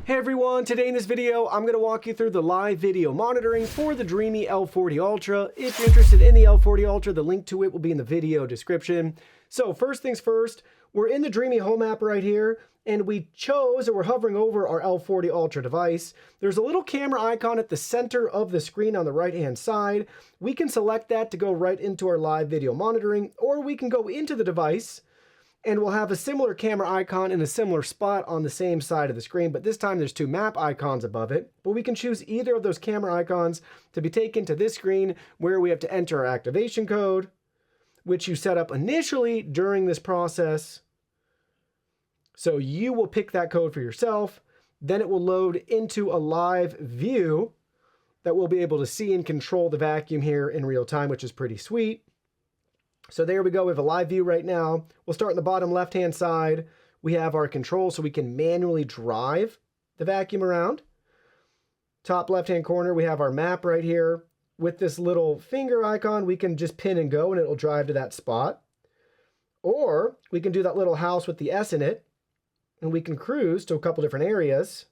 Hey everyone, today in this video, I'm going to walk you through the live video monitoring for the Dreame L40 Ultra. If you're interested in the L40 Ultra, the link to it will be in the video description. So first things first, we're in the Dreame home app right here, and we chose, or we're hovering over our L40 Ultra device. There's a little camera icon at the center of the screen on the right-hand side. We can select that to go right into our live video monitoring, or we can go into the device and we'll have a similar camera icon in a similar spot on the same side of the screen, but this time there's two map icons above it. But we can choose either of those camera icons to be taken to this screen where we have to enter our activation code, which you set up initially during this process. So you will pick that code for yourself. Then it will load into a live view that we'll be able to see and control the vacuum here in real time, which is pretty sweet. So there we go, we have a live view right now. We'll start in the bottom left-hand side. We have our control so we can manually drive the vacuum around. Top left-hand corner, we have our map right here. With this little finger icon, we can just pin and go and it'll drive to that spot. Or we can do that little house with the S in it, and we can cruise to a couple different areas.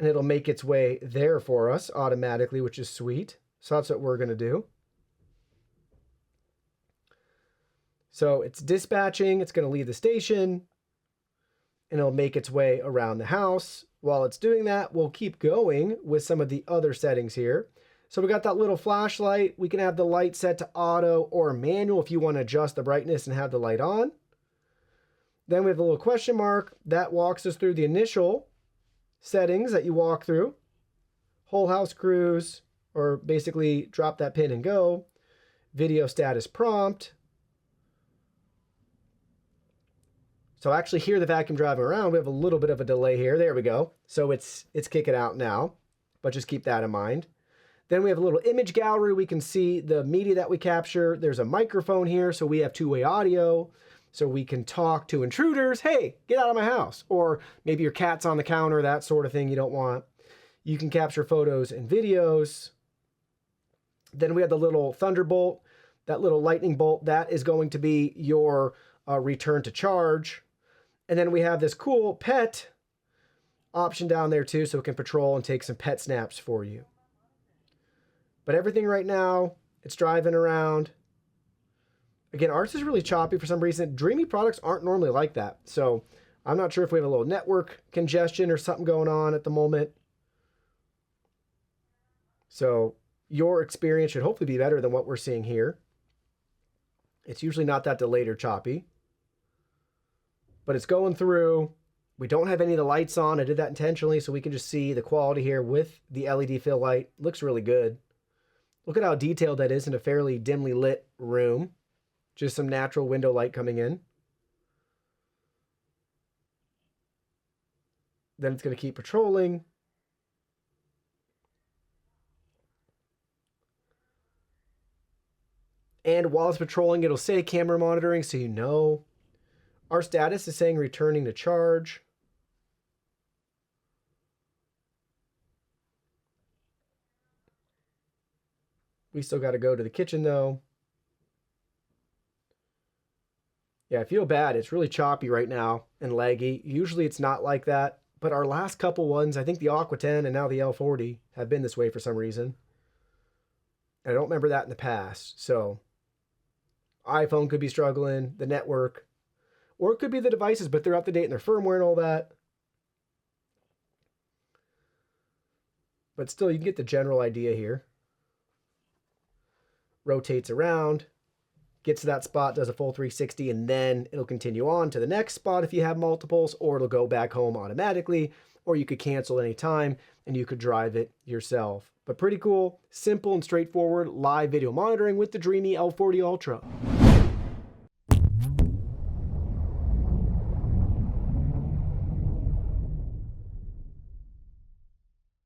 And it'll make its way there for us automatically, which is sweet. So that's what we're gonna do. So it's dispatching, it's going to leave the station, and it'll make its way around the house. While it's doing that, we'll keep going with some of the other settings here. So we got that little flashlight. We can have the light set to auto or manual if you want to adjust the brightness and have the light on. Then we have a little question mark. That walks us through the initial settings that you walk through. Whole house cruise, or basically drop that pin and go. Video status prompt. So actually hear the vacuum driving around. We have a little bit of a delay here. There we go. So it's kicking out now, but just keep that in mind. Then we have a little image gallery. We can see the media that we capture. There's a microphone here, so we have two-way audio. So we can talk to intruders. Hey, get out of my house. Or maybe your cat's on the counter, that sort of thing you don't want. You can capture photos and videos. Then we have the little thunderbolt, that little lightning bolt. That is going to be your return to charge. And then we have this cool pet option down there too, so it can patrol and take some pet snaps for you. But everything right now, it's driving around. Again, ours is really choppy for some reason. Dreame products aren't normally like that. So I'm not sure if we have a little network congestion or something going on at the moment. So your experience should hopefully be better than what we're seeing here. It's usually not that delayed or choppy. But it's going through. We don't have any of the lights on. I did that intentionally so we can just see the quality here with the LED fill light. Looks really good. Look at how detailed that is in a fairly dimly lit room. Just some natural window light coming in. Then it's going to keep patrolling. And while it's patrolling, it'll say camera monitoring, so you know. Our status is saying returning to charge. We still got to go to the kitchen though. Yeah, I feel bad. It's really choppy right now and laggy. Usually it's not like that, but our last couple ones, I think the Aqua 10 and now the L40 have been this way for some reason. And I don't remember that in the past. So iPhone could be struggling, the network. Or it could be the devices, but they're up to date in their firmware and all that. But still, you can get the general idea here. Rotates around, gets to that spot, does a full 360, and then it'll continue on to the next spot if you have multiples, or it'll go back home automatically, or you could cancel anytime, and you could drive it yourself. But pretty cool, simple and straightforward live video monitoring with the Dreame L40 Ultra.